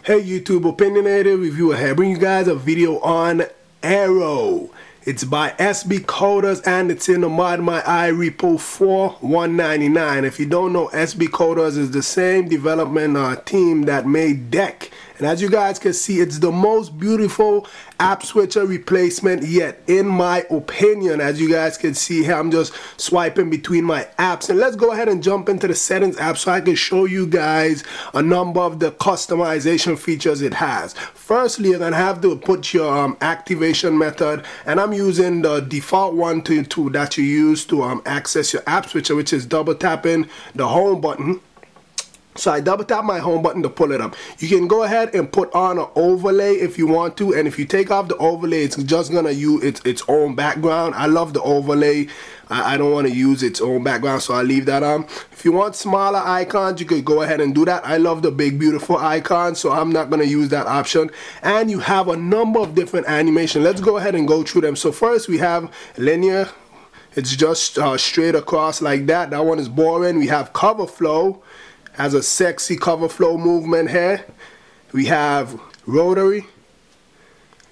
Hey YouTube, OpinionativeReviewer here, bringing you guys a video on Aero. It's by SBCoders and it's in the ModMyi repo for $1.99. If you don't know, SBCoders is the same development team that made Deck. And as you guys can see, it's the most beautiful App Switcer replacement yet, in my opinion. As you guys can see here, I'm just swiping between my apps. And let's go ahead and jump into the settings app so I can show you guys a number of the customization features it has. Firstly, you're going to have to put your activation method, and I'm using the default one that you use to access your App Switcher, which is double tapping the home button. So I double tap my home button to pull it up. You can go ahead and put on an overlay if you want to, and if you take off the overlay, it's just gonna use its own background. I love the overlay. I don't want to use its own background, so I leave that on. If you want smaller icons, you could go ahead and do that. I love the big beautiful icon, so I'm not gonna use that option. And you have a number of different animations. Let's go ahead and go through them. So first we have linear. It's just straight across like that. That one is boring. We have cover flow. Has a sexy cover flow movement here. We have rotary.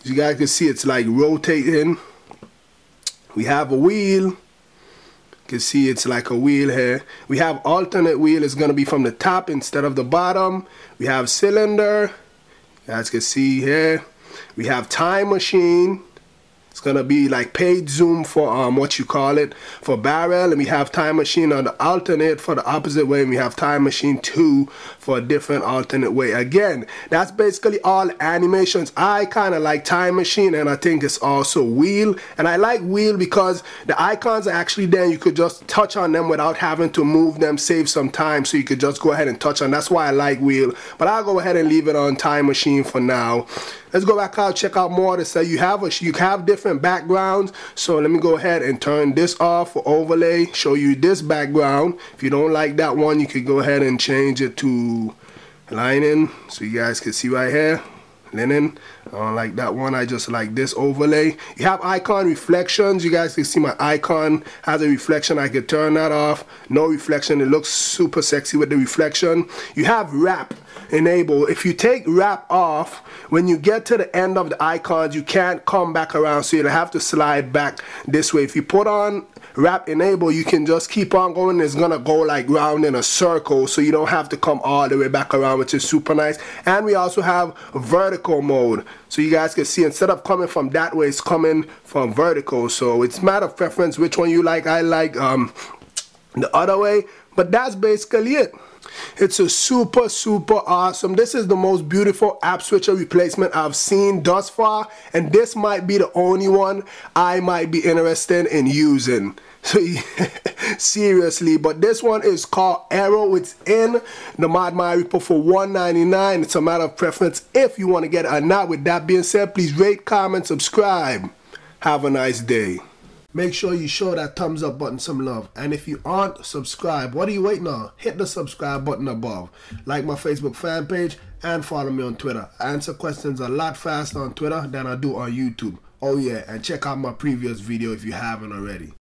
As you guys can see, it's like rotating. We have a wheel. You can see it's like a wheel here. We have alternate wheel. It's going to be from the top instead of the bottom. We have cylinder. You guys can see here. We have time machine. It's gonna be like page zoom for what you call it, for barrel, and we have time machine on the alternate for the opposite way, and we have time machine 2 for a different alternate way. Again, that's basically all animations. I kind of like time machine, and I think it's also wheel, and I like wheel because the icons are actually there. You could just touch on them without having to move them, save some time, so you could just go ahead and touch on. That's why I like wheel, but I'll go ahead and leave it on time machine for now. Let's go back out, check out more to say you have different backgrounds. So let me go ahead and turn this off for overlay, show you this background. If you don't like that one, you could go ahead and change it to linen, so you guys can see right here, linen. I don't like that one, I just like this overlay. You have icon reflections. You guys can see my icon has a reflection. I could turn that off. No reflection. It looks super sexy with the reflection. You have wrap enable. If you take wrap off, when you get to the end of the icons, you can't come back around, so you'll have to slide back this way. If you put on wrap enable, you can just keep on going. It's gonna go like round in a circle, so you don't have to come all the way back around, which is super nice. And we also have vertical mode, so you guys can see instead of coming from that way, it's coming from vertical. So it's a matter of preference which one you like. I like the other way, but that's basically it. It's a super awesome. This is the most beautiful App Switcher replacement I've seen thus far, and this might be the only one I might be interested in using. So seriously, but this one is called Aero. It's in the ModMyi repo for $1.99. It's a matter of preference if you want to get it or not. With that being said, please rate, comment, subscribe. Have a nice day. Make sure you show that thumbs up button some love. And if you aren't subscribed, what are you waiting on? Hit the subscribe button above. Like my Facebook fan page and follow me on Twitter. I answer questions a lot faster on Twitter than I do on YouTube. Oh yeah, and check out my previous video if you haven't already.